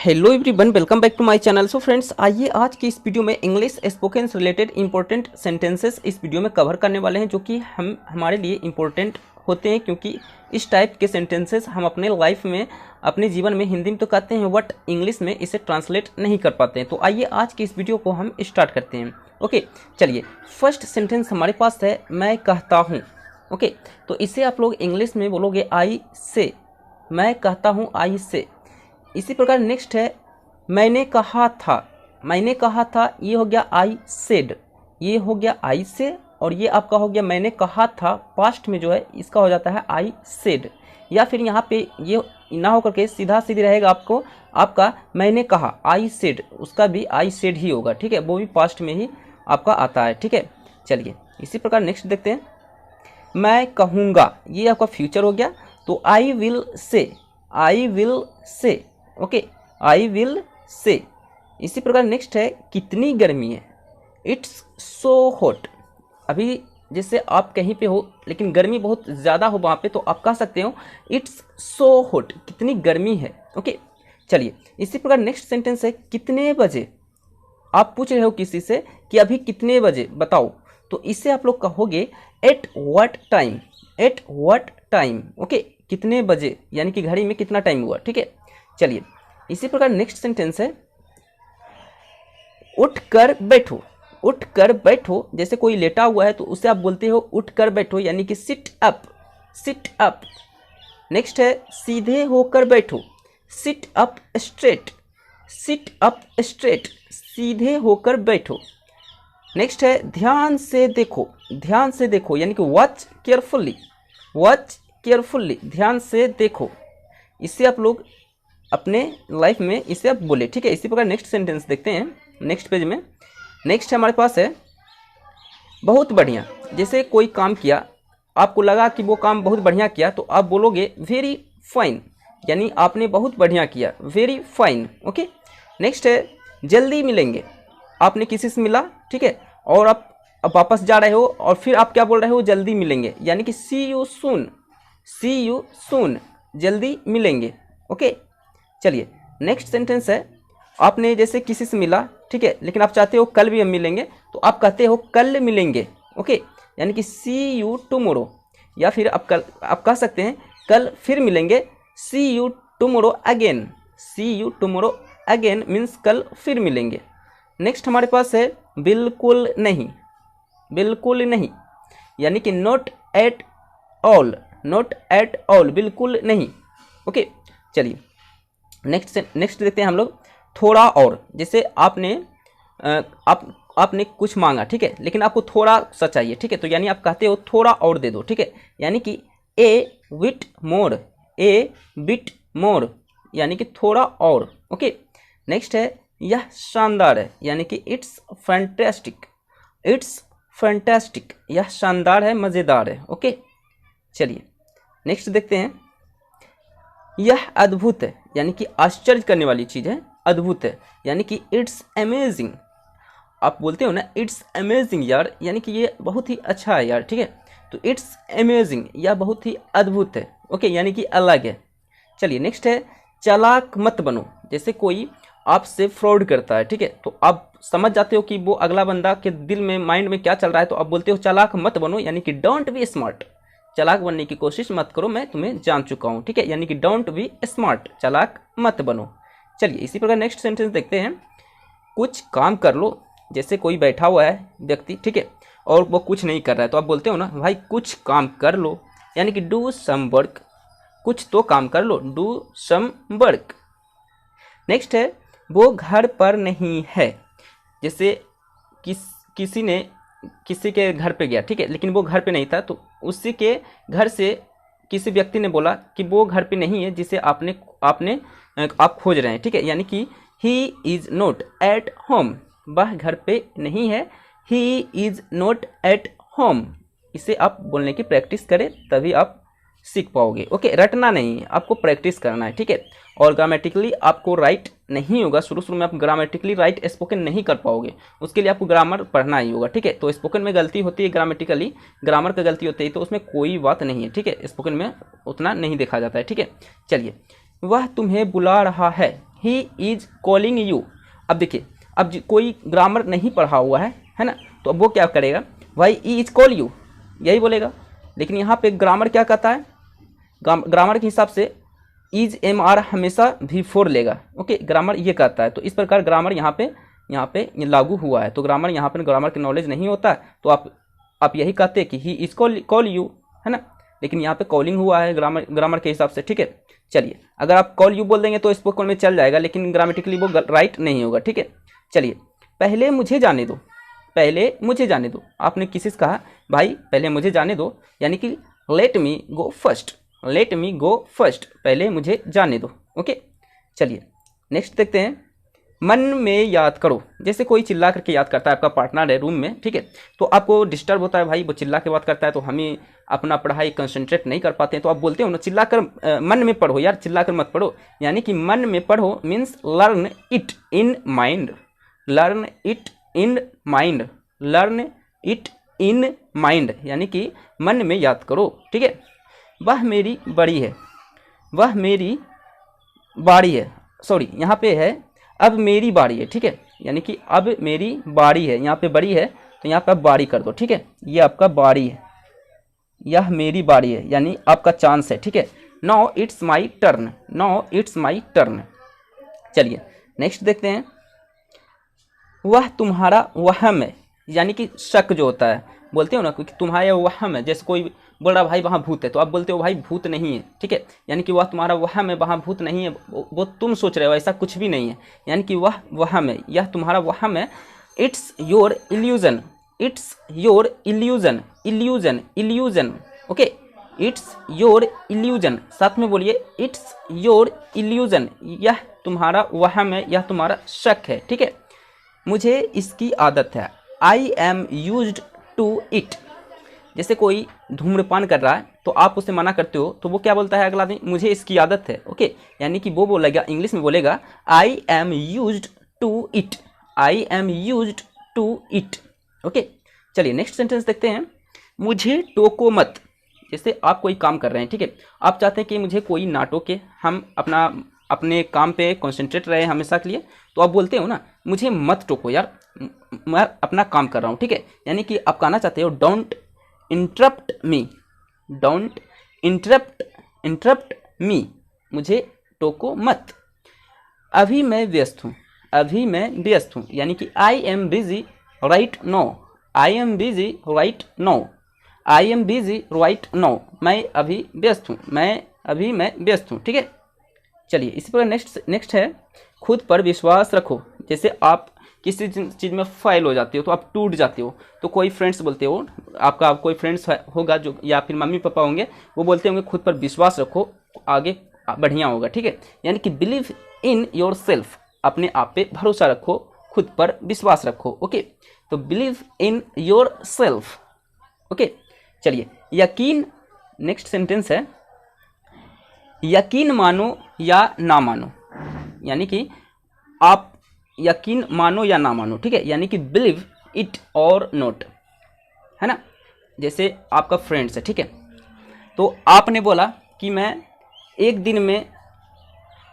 Hello everyone, welcome back to my channel. So friends, आइए आज की इस वीडियो में इंग्लिश स्पोकन से रिलेटेड इंपॉर्टेंट सेंटेंसेस इस वीडियो में कवर करने वाले हैं, जो कि हमारे लिए इंपॉर्टेंट होते हैं, क्योंकि इस टाइप के सेंटेंसेस हम अपने लाइफ में, अपने जीवन में हिंदी में तो कहते हैं बट इंग्लिश में इसे ट्रांसलेट नहीं कर पाते हैं। तो आइए आज की इस वीडियो को हम स्टार्ट करते हैं। ओके, चलिए। फर्स्ट सेंटेंस हमारे पास है मैं कहता हूँ। ओके, तो इसे आप लोग इंग्लिश में बोलोगे आई से। मैं कहता हूँ, आई से। इसी प्रकार नेक्स्ट है मैंने कहा था। मैंने कहा था, ये हो गया आई सेड। ये हो गया आई से, और ये आपका हो गया मैंने कहा था। पास्ट में जो है इसका हो जाता है आई सेड, या फिर यहाँ पे ये ना होकर के सीधा सीधी रहेगा आपको, आपका मैंने कहा आई सेड, उसका भी आई सेड ही होगा। ठीक है, वो भी पास्ट में ही आपका आता है। ठीक है, चलिए इसी प्रकार नेक्स्ट देखते हैं। मैं कहूँगा, ये आपका फ्यूचर हो गया, तो I will say. I will say. Okay, I will say. इसी प्रकार नेक्स्ट है कितनी गर्मी है। It's so hot. अभी जैसे आप कहीं पे हो लेकिन गर्मी बहुत ज़्यादा हो वहाँ पे, तो आप कह सकते हो इट्स सो हॉट, कितनी गर्मी है। ओके, चलिए इसी प्रकार नेक्स्ट सेंटेंस है कितने बजे। आप पूछ रहे हो किसी से कि अभी कितने बजे बताओ, तो इसे आप लोग कहोगे at what time. At what time. Okay, कितने बजे यानी कि घड़ी में कितना टाइम हुआ। ठीक है, चलिए इसी प्रकार नेक्स्ट सेंटेंस है उठ कर बैठो। उठ कर बैठो, जैसे कोई लेटा हुआ है तो उसे आप बोलते हो उठ कर बैठो, यानी कि sit up. Sit up. Next है सीधे होकर बैठो। Sit up straight. Sit up straight, सीधे होकर बैठो। नेक्स्ट है ध्यान से देखो। ध्यान से देखो, यानी कि वॉच केयरफुल्ली। वॉच केयरफुल्ली, ध्यान से देखो। इससे आप लोग अपने लाइफ में इसे आप बोले। ठीक है, इसी प्रकार नेक्स्ट सेंटेंस देखते हैं नेक्स्ट पेज में। नेक्स्ट हमारे पास है बहुत बढ़िया। जैसे कोई काम किया, आपको लगा कि वो काम बहुत बढ़िया किया, तो आप बोलोगे वेरी फाइन, यानी आपने बहुत बढ़िया किया, वेरी फाइन। ओके, नेक्स्ट है जल्दी मिलेंगे। आपने किसी से मिला, ठीक है, और आप अब वापस जा रहे हो, और फिर आप क्या बोल रहे हो, जल्दी मिलेंगे, यानी कि सी you soon. C you soon, जल्दी मिलेंगे। ओके, चलिए नेक्स्ट सेंटेंस है आपने जैसे किसी से मिला, ठीक है, लेकिन आप चाहते हो कल भी हम मिलेंगे, तो आप कहते हो कल मिलेंगे। ओके, यानी कि सी यू टुमारो, या फिर आप कह सकते हैं कल फिर मिलेंगे, see you tomorrow again. See you tomorrow again means कल फिर मिलेंगे। नेक्स्ट हमारे पास है बिल्कुल नहीं। बिल्कुल नहीं, यानी कि not at all. Not at all, बिल्कुल नहीं। ओके, चलिए नेक्स्ट देखते हैं हम लोग थोड़ा और। जैसे आपने कुछ मांगा, ठीक है, लेकिन आपको थोड़ा सा चाहिए, ठीक है, तो यानी आप कहते हो थोड़ा और दे दो। ठीक है, यानी कि ए बिट मोर। ए बिट मोर, यानी कि थोड़ा और। ओके, नेक्स्ट है यह शानदार है, यानी कि इट्स फैंटास्टिक। इट्स फैंटास्टिक, यह शानदार है, मज़ेदार है। ओके, चलिए नेक्स्ट देखते हैं यह अद्भुत है, यानी कि आश्चर्य करने वाली चीज़ है, अद्भुत है, यानी कि इट्स अमेजिंग। आप बोलते हो ना इट्स अमेजिंग यार, यानी कि ये बहुत ही अच्छा है यार। ठीक है, तो इट्स अमेजिंग, यह बहुत ही अद्भुत है। ओके, यानी कि अलग है। चलिए नेक्स्ट है चालाक मत बनो। जैसे कोई आपसे फ्रॉड करता है, ठीक है, तो आप समझ जाते हो कि वो अगला बंदा के दिल में, माइंड में क्या चल रहा है, तो आप बोलते हो चालाक मत बनो, यानी कि डोंट बी स्मार्ट। चालाक बनने की कोशिश मत करो, मैं तुम्हें जान चुका हूँ। ठीक है, यानी कि डोंट बी स्मार्ट, चालाक मत बनो। चलिए इसी प्रकार नेक्स्ट सेंटेंस देखते हैं कुछ काम कर लो। जैसे कोई बैठा हुआ है व्यक्ति, ठीक है, और वो कुछ नहीं कर रहा है, तो आप बोलते हो ना भाई कुछ काम कर लो, यानी कि डू सम वर्क। कुछ तो काम कर लो, डू सम वर्क। नेक्स्ट है वो घर पर नहीं है। जैसे किसी के घर पे गया, ठीक है, लेकिन वो घर पे नहीं था, तो उसी के घर से किसी व्यक्ति ने बोला कि वो घर पे नहीं है जिसे आप खोज रहे हैं। ठीक है, यानी कि he is not at home, वह घर पे नहीं है, he is not at home. इसे आप बोलने की प्रैक्टिस करें, तभी आप सीख पाओगे। ओके, रटना नहीं है, आपको प्रैक्टिस करना है। ठीक है, और ग्रामेटिकली आपको राइट नहीं होगा, शुरू में आप ग्रामेटिकली राइट स्पोकन नहीं कर पाओगे, उसके लिए आपको ग्रामर पढ़ना ही होगा। ठीक है, तो स्पोकन में गलती होती है, ग्रामेटिकली ग्रामर का गलती होती है, तो उसमें कोई बात नहीं है। ठीक है, स्पोकन में उतना नहीं देखा जाता है। ठीक है, चलिए वह तुम्हें बुला रहा है, ही इज कॉलिंग यू। अब देखिए, अब कोई ग्रामर नहीं पढ़ा हुआ है ना, तो अब वो क्या करेगा, भाई ही इज कॉल यू यही बोलेगा। लेकिन यहाँ पे ग्रामर क्या कहता है, ग्रामर के हिसाब से इज एम आर हमेशा V4 लेगा। ओके, ग्रामर ये कहता है। तो इस प्रकार ग्रामर यहाँ पे लागू हुआ है। तो ग्रामर यहाँ पे ग्रामर की नॉलेज नहीं होता है, तो आप यही कहते हैं कि ही इज कॉल यू, है ना। लेकिन यहाँ पे कॉलिंग हुआ है ग्रामर के हिसाब से, ठीक है। चलिए, अगर आप कॉल यू बोल देंगे तो स्पोकन में चल जाएगा, लेकिन ग्रामेटिकली वो राइट नहीं होगा, ठीक है। चलिए, पहले मुझे जाने दो, पहले मुझे जाने दो। आपने किसी से कहा भाई पहले मुझे जाने दो, यानी कि लेट मी गो फर्स्ट, लेट मी गो फर्स्ट, पहले मुझे जाने दो। ओके, चलिए नेक्स्ट देखते हैं। मन में याद करो, जैसे कोई चिल्ला करके याद करता है, आपका पार्टनर है रूम में, ठीक है, तो आपको डिस्टर्ब होता है, भाई वो चिल्ला के बात करता है, तो हमें अपना पढ़ाई कंसंट्रेट नहीं कर पाते हैं। तो आप बोलते हो ना, चिल्ला कर मन में पढ़ो यार, चिल्ला कर मत पढ़ो। यानी कि मन में पढ़ो means learn it in mind, learn it in mind, learn it in mind, यानी कि मन में याद करो, ठीक है। वह मेरी बड़ी है, वह मेरी बाड़ी है, सॉरी यहाँ पे है अब मेरी बारी है, ठीक है। यानी कि अब मेरी बारी है, यहाँ पे बड़ी है तो यहाँ पे आप बारी कर दो, ठीक है। ये आपका बारी है, यह मेरी बारी है, यानी आपका चांस है, ठीक है। Now it's my turn, now it's my turn. चलिए नेक्स्ट देखते हैं। वह तुम्हारा वहम है, यानी कि शक जो होता है, बोलते हो ना कि तुम्हारा वहम है। जैसे कोई बोल रहा भाई वहाँ भूत है, तो आप बोलते हो भाई भूत नहीं है, ठीक है। यानी कि वह तुम्हारा वहम है, वहाँ भूत नहीं है, वो तुम सोच रहे हो, ऐसा कुछ भी नहीं है। यानी कि वह वहम है, यह तुम्हारा वहम है। It's your illusion, it's your illusion, illusion, illusion, okay. It's your illusion, साथ में बोलिए, इट्स योर इल्यूजन, यह तुम्हारा वहम है, यह तुम्हारा शक है, ठीक है। मुझे इसकी आदत है, I am used to it. जैसे कोई धूम्रपान कर रहा है तो आप उसे मना करते हो, तो वो क्या बोलता है अगला आदमी, मुझे इसकी आदत है, ओके। यानी कि वो बोलेगा, इंग्लिश में बोलेगा I am used to it, I am used to it, okay. चलिए नेक्स्ट सेंटेंस देखते हैं। मुझे टोको मत, जैसे आप कोई काम कर रहे हैं, ठीक है, आप चाहते हैं कि मुझे कोई ना टोके, हम अपने काम पे कॉन्सेंट्रेट रहे हमेशा के लिए, तो आप बोलते हो ना, मुझे मत टोको यार, मैं अपना काम कर रहा हूँ, ठीक है। यानी कि आप कहना चाहते हो don't interrupt me, don't interrupt मी, मुझे टोको मत। अभी मैं व्यस्त हूँ, अभी मैं व्यस्त हूँ, यानी कि I am busy right now, I am busy right now, I am busy right now, मैं अभी व्यस्त हूँ, मैं व्यस्त हूँ, ठीक है। चलिए इसी पर नेक्स्ट है, खुद पर विश्वास रखो। जैसे आप किसी चीज़ में फेल हो जाते हो, तो आप टूट जाते हो, तो कोई फ्रेंड्स बोलते हो, आपका कोई फ्रेंड्स होगा जो, या फिर मम्मी पापा होंगे, वो बोलते होंगे खुद पर विश्वास रखो, आगे बढ़िया होगा, ठीक है। यानी कि बिलीव इन योर सेल्फ, अपने आप पे भरोसा रखो, खुद पर विश्वास रखो, ओके। तो believe in your self, okay. चलिए यकीन, नेक्स्ट सेंटेंस है, यकीन मानो या ना मानो, यानी कि आप यकीन मानो या ना मानो, ठीक है। यानी कि बिलीव इट और नॉट, है ना। जैसे आपका फ्रेंड्स है, ठीक है, तो आपने बोला कि मैं एक दिन में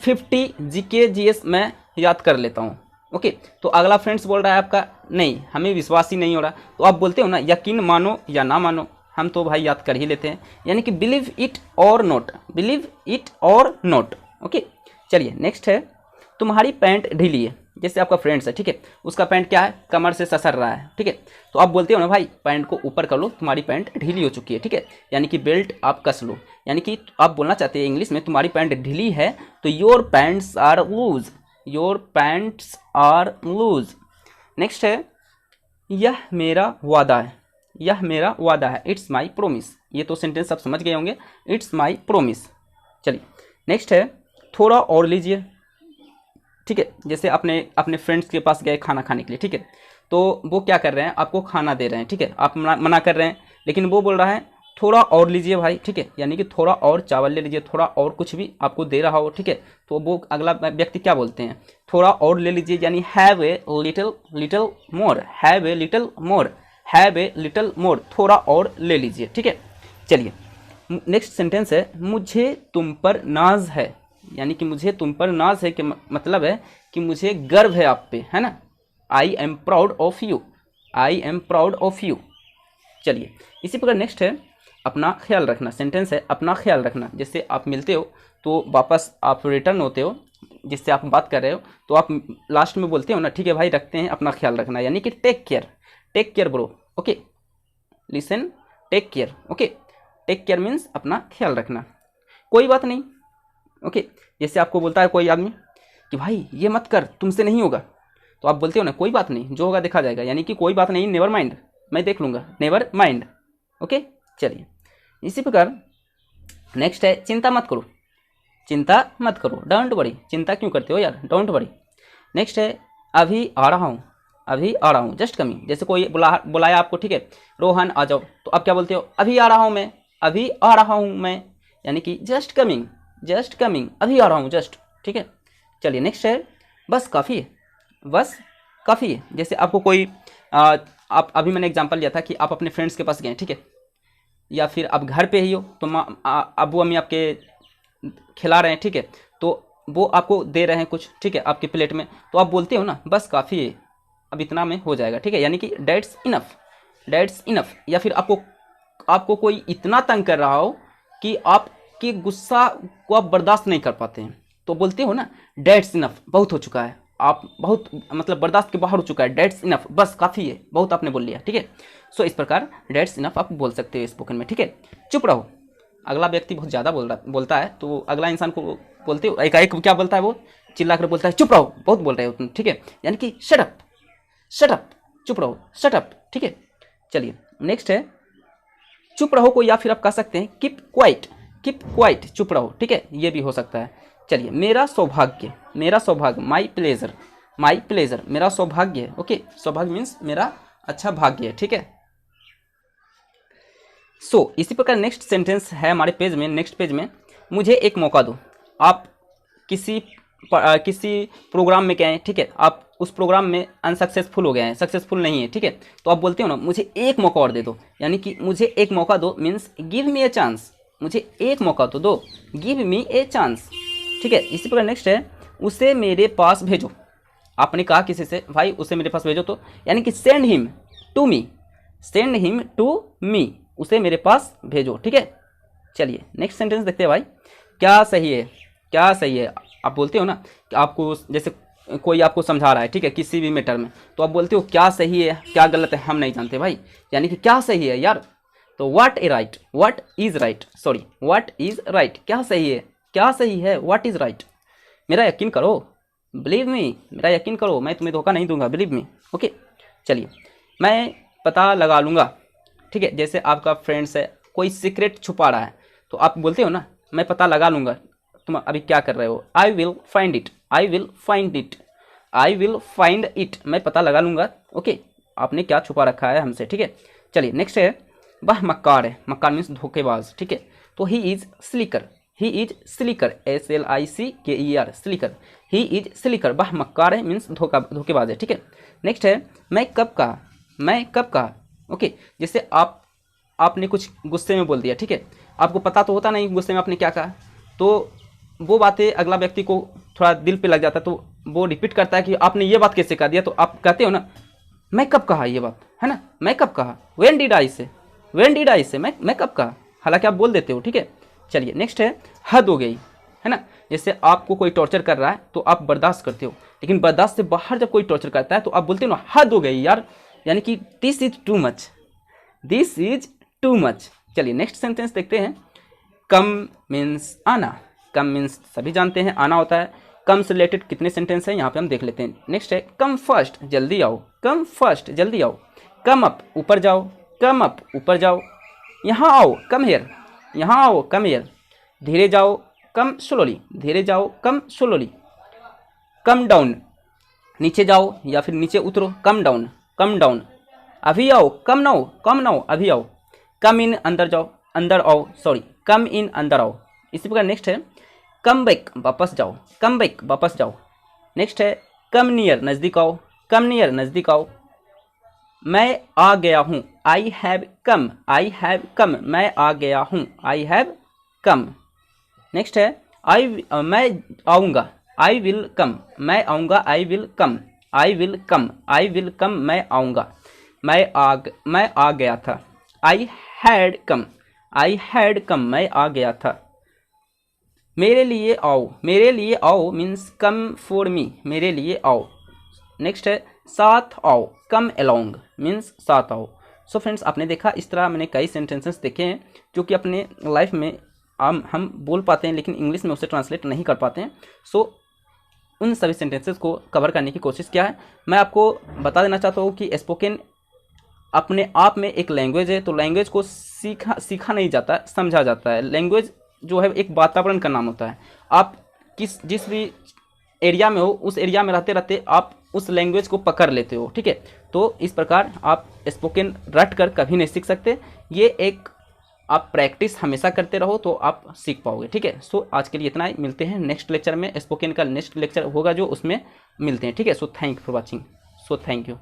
50 GK GS मैं याद कर लेता हूँ, ओके। तो अगला फ्रेंड्स बोल रहा है आपका नहीं, हमें विश्वास ही नहीं हो रहा, तो आप बोलते हो ना यकीन मानो या ना मानो, हम तो भाई याद कर ही लेते हैं। यानी कि बिलीव इट और नॉट, बिलीव इट और नॉट, ओके। चलिए नेक्स्ट है, तुम्हारी पैंट ढीली है। जैसे आपका फ्रेंड्स है, ठीक है, उसका पैंट क्या है, कमर से ससर रहा है, ठीक है, तो आप बोलते हो ना भाई पैंट को ऊपर कर लो, तुम्हारी पैंट ढीली हो चुकी है, ठीक है। यानी कि बेल्ट आप कस लो, यानी कि आप बोलना चाहते हैं इंग्लिश में तुम्हारी पैंट ढीली है, तो your pants are loose, your pants are loose. Next है, यह मेरा वादा है, यह मेरा वादा है, इट्स माई प्रोमिस। ये तो सेंटेंस आप समझ गए होंगे, इट्स माई प्रोमिस। चलिए नेक्स्ट है, थोड़ा और लीजिए, ठीक है। जैसे अपने फ्रेंड्स के पास गए खाना खाने के लिए, ठीक है, तो वो क्या कर रहे हैं, आपको खाना दे रहे हैं, ठीक है, आप मना कर रहे हैं, लेकिन वो बोल रहा है थोड़ा और लीजिए भाई, ठीक है। यानी कि थोड़ा और चावल ले लीजिए, थोड़ा और कुछ भी आपको दे रहा हो, ठीक है, तो वो अगला व्यक्ति क्या बोलते हैं, थोड़ा और ले लीजिए, यानी have a little more, have a little more, have a little more, थोड़ा और ले लीजिए, ठीक है। चलिए नेक्स्ट सेंटेंस है, मुझे तुम पर नाज है, यानी कि मुझे तुम पर नाज है, कि मतलब है कि मुझे गर्व है आप पे, है ना। I am proud of you, I am proud of you. चलिए इसी प्रकार नेक्स्ट है अपना ख्याल रखना। सेंटेंस है अपना ख्याल रखना। जैसे आप मिलते हो तो वापस आप रिटर्न होते हो, जिससे आप बात कर रहे हो, तो आप लास्ट में बोलते हो ना, ठीक है भाई रखते हैं, अपना ख्याल रखना, यानी कि take care, take care bro, okay, listen, take care, okay. Take care means अपना ख्याल रखना, कोई बात नहीं, ओके। जैसे आपको बोलता है कोई आदमी कि भाई ये मत कर, तुमसे नहीं होगा, तो आप बोलते हो ना कोई बात नहीं, जो होगा देखा जाएगा, यानी कि कोई बात नहीं, नेवर माइंड, मैं देख लूँगा, नेवर माइंड, ओके। चलिए इसी प्रकार नेक्स्ट है चिंता मत करो, चिंता मत करो, डोंट वरी, चिंता क्यों करते हो यार, डोंट वरी। नेक्स्ट है अभी आ रहा हूँ, अभी आ रहा हूँ, जस्ट कमिंग। जैसे कोई बुलाया आपको, ठीक है, रोहन आ जाओ, तो आप क्या बोलते हो, अभी आ रहा हूँ मैं, अभी आ रहा हूँ मैं, यानी कि जस्ट कमिंग, जस्ट कमिंग, अभी आ रहा हूँ जस्ट, ठीक है। चलिए नेक्स्ट है बस काफ़ी है, बस काफ़ी है। जैसे आपको कोई आप अभी मैंने एग्जांपल लिया था कि आप अपने फ्रेंड्स के पास गए, ठीक है, या फिर आप घर पे ही हो, तो अबू अम्मी आपके खिला रहे हैं, ठीक है, तो वो आपको दे रहे हैं कुछ, ठीक है, आपके प्लेट में, तो आप बोलते हो ना बस काफ़ी है, अब इतना में हो जाएगा, ठीक है, यानी कि डेट्स इनफ, डेट्स इनफ। या फिर आपको कोई इतना तंग कर रहा हो कि आपके गुस्सा को आप बर्दाश्त नहीं कर पाते हैं, तो बोलते हो ना डेट्स इनफ, बहुत हो चुका है, आप बहुत मतलब बर्दाश्त के बाहर हो चुका है, डेट्स इनफ, बस काफ़ी है, बहुत आपने बोल लिया, ठीक है। सो इस प्रकार डेट्स इनफ आप बोल सकते हो स्पोकन में, ठीक है। चुप रहो, अगला व्यक्ति बहुत ज़्यादा बोलता है, तो अगला इंसान को बोलते हो एक क्या बोलता है, वो चिल्ला कर बोलता है चुप रहो, बहुत बोल रहे हो तुम, ठीक है, यानी कि शट अप, शट अप, चुप रहो, शट अप, ठीक है। चलिए नेक्स्ट है चुप रहो को, या फिर आप कह सकते हैं कीप क्वाइट, कीप क्वाइट, चुप रहो, ठीक है, ये भी हो सकता है। चलिए मेरा सौभाग्य, मेरा सौभाग्य, माई प्लेजर, माई प्लेजर, मेरा सौभाग्य है, ओके, सौभाग्य मीन्स मेरा अच्छा भाग्य है, ठीक है। सो इसी प्रकार नेक्स्ट सेंटेंस है हमारे पेज में, नेक्स्ट पेज में, मुझे एक मौका दो। आप किसी प्रोग्राम में गए हैं, ठीक है, आप उस प्रोग्राम में अनसक्सेसफुल हो गए हैं, सक्सेसफुल नहीं है, ठीक है, तो आप बोलते हो ना मुझे एक मौका और दे दो, यानी कि मुझे एक मौका दो means give me a chance, मुझे एक मौका तो दो, गिव मी ए चांस, ठीक है। इसी प्रकार नेक्स्ट है उसे मेरे पास भेजो। आपने कहा किसी से भाई उसे मेरे पास भेजो, तो यानी कि send him to me, send him to me, उसे मेरे पास भेजो, ठीक है। चलिए नेक्स्ट सेंटेंस देखते हैं भाई, क्या सही है, क्या सही है। आप बोलते हो ना कि आपको जैसे कोई आपको समझा रहा है, ठीक है, किसी भी मैटर में, तो आप बोलते हो क्या सही है क्या गलत है हम नहीं जानते भाई, यानी कि क्या सही है यार, तो what A right, what is right, sorry what is right, क्या सही है, क्या सही है, व्हाट इज राइट, मेरा यकीन करो, बिलीव मी, मेरा यकीन करो, मैं तुम्हें धोखा नहीं दूंगा, बिलीव मी, ओके। चलिए मैं पता लगा लूँगा, ठीक है, जैसे आपका फ्रेंड्स है कोई सीक्रेट छुपा रहा है, तो आप बोलते हो ना मैं पता लगा लूँगा, तुम अभी क्या कर रहे हो, I will find it, I will find it, I will find it, मैं पता लगा लूँगा, ओके, आपने क्या छुपा रखा है हमसे, ठीक है। चलिए नेक्स्ट है वह मक्कार है, मक्कार मीन्स धोखेबाज, ठीक है, तो he is slicker, he is slicker, SLICKER, slicker, he is slicker, वह मक्कार है मीन्स धोखेबाज है, ठीक है। नेक्स्ट है मैं कब कहा, मैं कब कहा, ओके, जैसे आपने कुछ गुस्से में बोल दिया, ठीक है, आपको पता तो होता नहीं गुस्से में आपने क्या कहा, तो वो बातें अगला व्यक्ति को थोड़ा दिल पे लग जाता है, तो वो रिपीट करता है कि आपने ये बात कैसे कह दिया, तो आप कहते हो ना मैं कब कहा ये बात, है ना, मैं कब कहा, व्हेन डिड आई से, व्हेन डिड आई से, मैं कब कहा, हालांकि आप बोल देते हो, ठीक है। चलिए नेक्स्ट है हद हो गई, है ना, जैसे आपको कोई टॉर्चर कर रहा है तो आप बर्दाश्त करते हो, लेकिन बर्दाश्त से बाहर जब कोई टॉर्चर करता है तो आप बोलते हो ना हद हो गई यार, यानी कि this is too much, this is too much. चलिए नेक्स्ट सेंटेंस देखते हैं, कम मीन्स आना, कम मीन्स सभी जानते हैं आना होता है, कम से रिलेटेड कितने सेंटेंस हैं यहाँ पे हम देख लेते हैं। नेक्स्ट है कम फर्स्ट, जल्दी आओ, कम फर्स्ट, जल्दी आओ, कम अप, ऊपर जाओ, कम अप, ऊपर जाओ, यहाँ आओ, कम हेयर, यहाँ आओ, कम हेयर, धीरे जाओ, कम स्लोली, धीरे जाओ, कम स्लोली, कम डाउन, नीचे जाओ या फिर नीचे उतरो, कम डाउन, कम डाउन, अभी आओ, कम नाओ, कम नाओ, अभी आओ, कम इन, अंदर जाओ, अंदर आओ, सॉरी कम इन, अंदर आओ। इसी प्रकार नेक्स्ट है कम बैक, वापस जाओ, कम बैक, वापस जाओ। नेक्स्ट है कम नियर, नज़दीक आओ, कम नियर, नज़दीक आओ, मैं आ गया हूँ, I have come, I have come, मैं आ गया हूँ, आई हैव कम। नेक्स्ट है मैं आऊँगा, आई विल कम, मैं आऊँगा, I will come, I will come, I will come, मैं आऊँगा। मैं आ गया था, I had come, I had come, मैं आ गया था। मेरे लिए आओ मीन्स कम फॉर मी, मेरे लिए आओ। नेक्स्ट है साथ आओ, कम अलोंग मीन्स साथ आओ। सो फ्रेंड्स, आपने देखा इस तरह मैंने कई सेंटेंसेस देखे हैं जो कि अपने लाइफ में हम बोल पाते हैं लेकिन इंग्लिश में उसे ट्रांसलेट नहीं कर पाते हैं। सो उन सभी सेंटेंसेस को कवर करने की कोशिश किया है। मैं आपको बता देना चाहता हूँ कि स्पोकन अपने आप में एक लैंग्वेज है, तो लैंग्वेज को सीखा नहीं जाता, समझा जाता है। लैंग्वेज जो है एक वातावरण का नाम होता है। आप जिस भी एरिया में हो उस एरिया में रहते रहते आप उस लैंग्वेज को पकड़ लेते हो, ठीक है। तो इस प्रकार आप स्पोकन रट कर कभी नहीं सीख सकते, ये एक आप प्रैक्टिस हमेशा करते रहो तो आप सीख पाओगे, ठीक है। सो आज के लिए इतना ही, मिलते हैं नेक्स्ट लेक्चर में। स्पोकन का नेक्स्ट लेक्चर होगा जो उसमें मिलते हैं, ठीक है। So thank you for watching, so thank you.